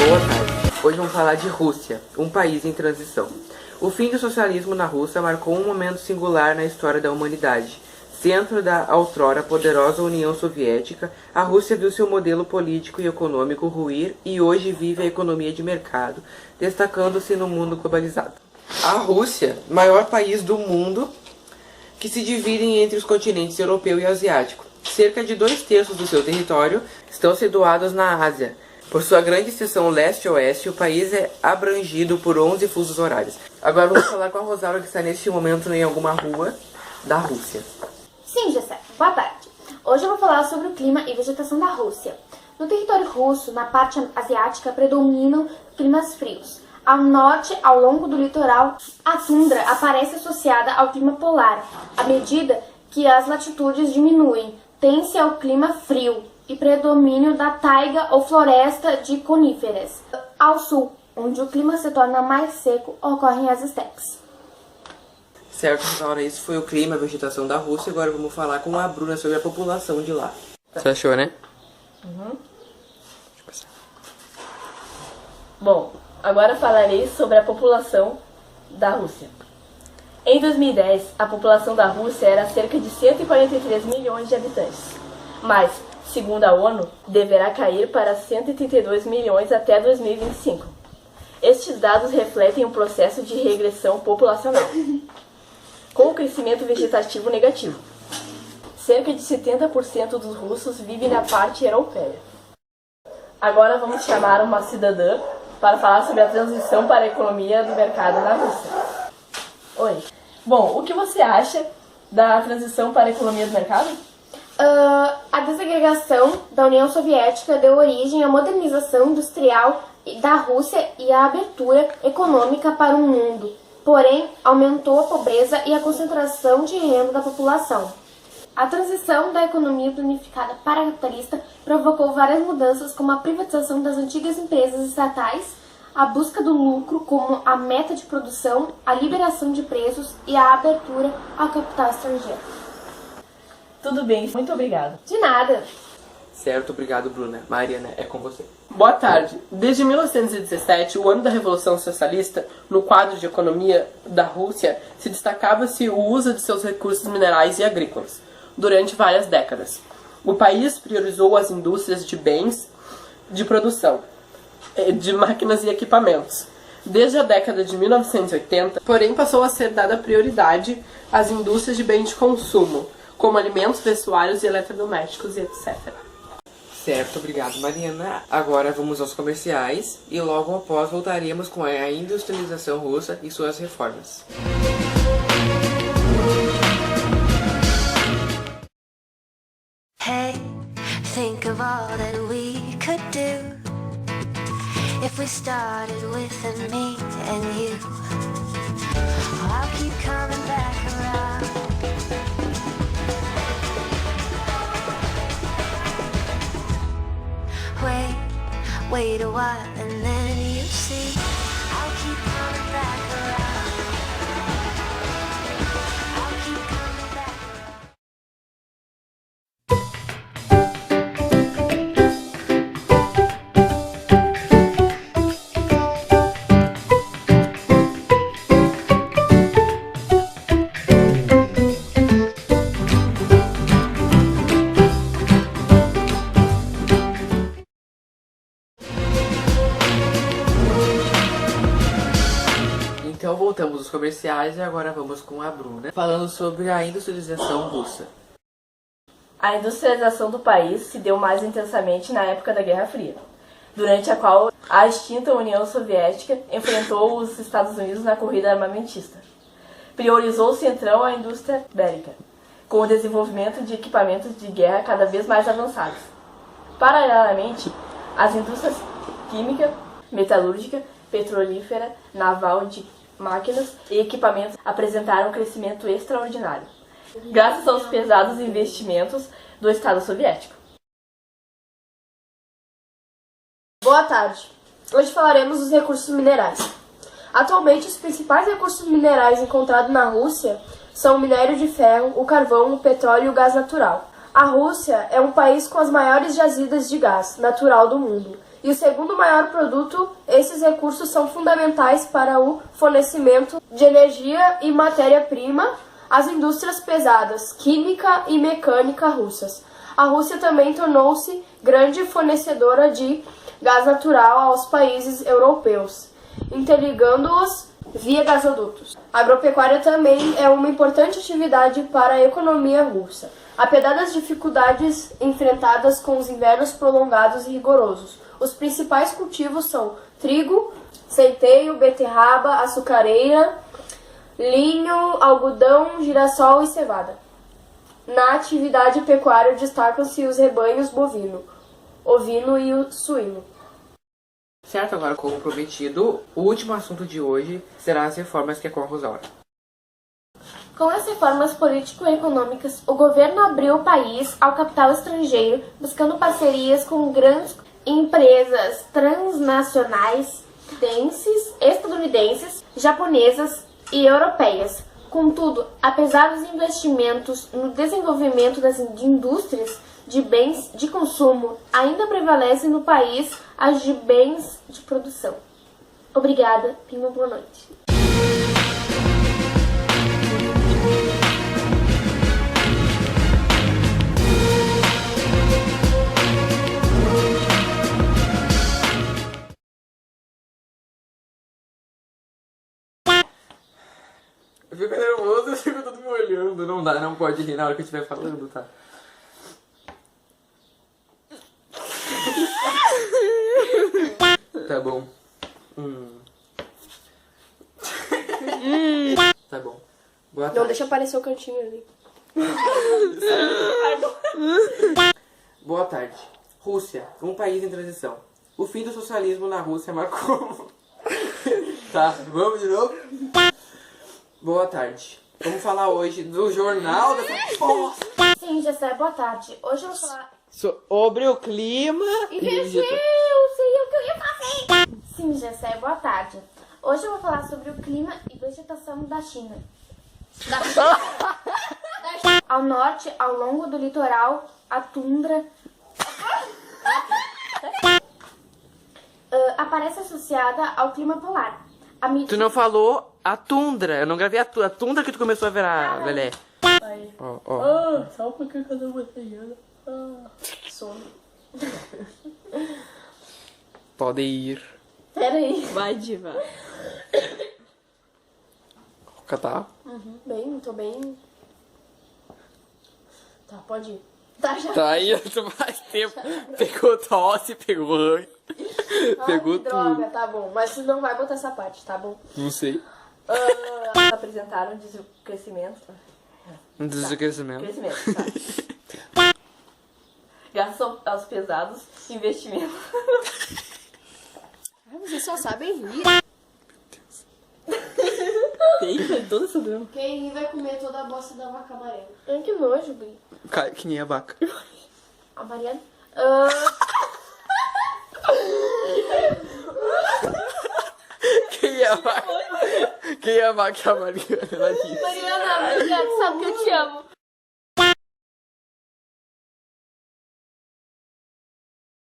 Boa tarde. Hoje vamos falar de Rússia, um país em transição. O fim do socialismo na Rússia marcou um momento singular na história da humanidade. Centro da outrora poderosa União Soviética, a Rússia viu seu modelo político e econômico ruir e hoje vive a economia de mercado, destacando-se no mundo globalizado. A Rússia, maior país do mundo, que se divide entre os continentes europeu e asiático. Cerca de 2/3 do seu território estão situados na Ásia. Por sua grande extensão leste-oeste, o país é abrangido por 11 fusos horários. Agora vamos falar com a Rosário, que está neste momento em alguma rua da Rússia. Sim, Gessé. Boa tarde. Hoje eu vou falar sobre o clima e vegetação da Rússia. No território russo, na parte asiática, predominam climas frios. Ao norte, ao longo do litoral, a tundra aparece associada ao clima polar. À medida que as latitudes diminuem, tem-se ao clima frio e predomínio da taiga ou floresta de coníferas. Ao sul, onde o clima se torna mais seco, ocorrem as estepes. Certo, Rosário, isso foi o clima e a vegetação da Rússia. Agora vamos falar com a Bruna sobre a população de lá. Você achou, né? Bom, agora falarei sobre a população da Rússia. Em 2010, a população da Rússia era cerca de 143 milhões de habitantes, mas, segundo a ONU, deverá cair para 132 milhões até 2025. Estes dados refletem um processo de regressão populacional, com o crescimento vegetativo negativo. Cerca de 70% dos russos vivem na parte europeia. Agora vamos chamar uma cidadã para falar sobre a transição para a economia do mercado na Rússia. Oi. Bom, o que você acha da transição para a economia do mercado? A desagregação da União Soviética deu origem à modernização industrial da Rússia e à abertura econômica para o mundo, porém aumentou a pobreza e a concentração de renda da população. A transição da economia planificada para a capitalista provocou várias mudanças, como a privatização das antigas empresas estatais, a busca do lucro como a meta de produção, a liberação de preços e a abertura ao capital estrangeiro. Tudo bem, muito obrigada. De nada. Certo, obrigado, Bruna. Mariana, é com você. Boa tarde. Desde 1917, o ano da Revolução Socialista, no quadro de economia da Rússia, se destacava-se o uso de seus recursos minerais e agrícolas. Durante várias décadas, o país priorizou as indústrias de bens de produção, de máquinas e equipamentos. Desde a década de 1980, porém, passou a ser dada prioridade às indústrias de bens de consumo, como alimentos, vestuários e eletrodomésticos e etc. Certo, obrigado, Mariana. Agora vamos aos comerciais e logo após voltaremos com a industrialização russa e suas reformas. Hey, think of all that we could do if we started with me and you. I'll keep coming back around. Wait a while and then you see I'll keep coming back around. I'll keep coming back around. Então voltamos aos comerciais e agora vamos com a Bruna, falando sobre a industrialização russa. A industrialização do país se deu mais intensamente na época da Guerra Fria, durante a qual a extinta União Soviética enfrentou os Estados Unidos na corrida armamentista. Priorizou-se então a indústria bélica, com o desenvolvimento de equipamentos de guerra cada vez mais avançados. Paralelamente, as indústrias química, metalúrgica, petrolífera, naval, de máquinas e equipamentos apresentaram um crescimento extraordinário, graças aos pesados investimentos do Estado soviético. Boa tarde. Hoje falaremos dos recursos minerais. Atualmente, os principais recursos minerais encontrados na Rússia são o minério de ferro, o carvão, o petróleo e o gás natural. A Rússia é um país com as maiores jazidas de gás natural do mundo E o segundo maior produto, esses recursos são fundamentais para o fornecimento de energia e matéria-prima às indústrias pesadas, química e mecânica russas. A Rússia também tornou-se grande fornecedora de gás natural aos países europeus, interligando-os via gasodutos. A agropecuária também é uma importante atividade para a economia russa. Apesar das dificuldades enfrentadas com os invernos prolongados e rigorosos, os principais cultivos são trigo, centeio, beterraba, açucareira, linho, algodão, girassol e cevada. Na atividade pecuária destacam-se os rebanhos bovino, ovino e o suíno. Certo, agora como prometido, o último assunto de hoje será as reformas que a Rosaura. Com as reformas político-econômicas, o governo abriu o país ao capital estrangeiro, buscando parcerias com grandes empresas transnacionais, estadunidenses, japonesas e europeias. Contudo, apesar dos investimentos no desenvolvimento das indústrias de bens de consumo, ainda prevalecem no país as de bens de produção. Obrigada e uma boa noite. Eu fico nervoso, eu fico todo me olhando. Não dá, não pode rir na hora que eu estiver falando, tá? Tá bom. Tá bom. Boa tarde. Não deixa aparecer o cantinho ali. Boa tarde. Rússia, um país em transição. O fim do socialismo na Rússia marcou... Tá, vamos de novo? Boa tarde. Vamos falar hoje do jornal dessa porra. Sim, Gessé, boa tarde. Hoje eu vou falar... Sobre o clima... Sei o que eu ia fazer. Sim, Gessé, boa tarde. Hoje eu vou falar sobre o clima e vegetação da China. Ao norte, ao longo do litoral, a tundra aparece associada ao clima polar. Tu não falou a tundra. Eu não gravei a tundra que tu começou a virar, Lelé. Aí. Ó. Só porque cada uma tá ligando. Sono. Pode ir. Pera aí. Vai, diva. Tá? Bem, tô bem. Tá, pode ir. Tá, já. Tá aí, tu faz tempo. Pegou tosse, pegou ranho. Pegou que droga, tudo. tá bom. Mas você não vai botar essa parte, tá bom? Não sei. Apresentaram crescimento. Descrescimento. Crescimento, tá. Graças aos pesados investimentos. Vocês só sabem rir. Tem toda essa drama. Quem rir vai comer toda a bosta da vaca amarela. Ai, que nojo, Bri. Cai que nem a vaca. A Mariana. Quem é a vaca? Quem é a vaca? A Mariana. Ela disse. Mariana, obrigada, sabe que eu te amo.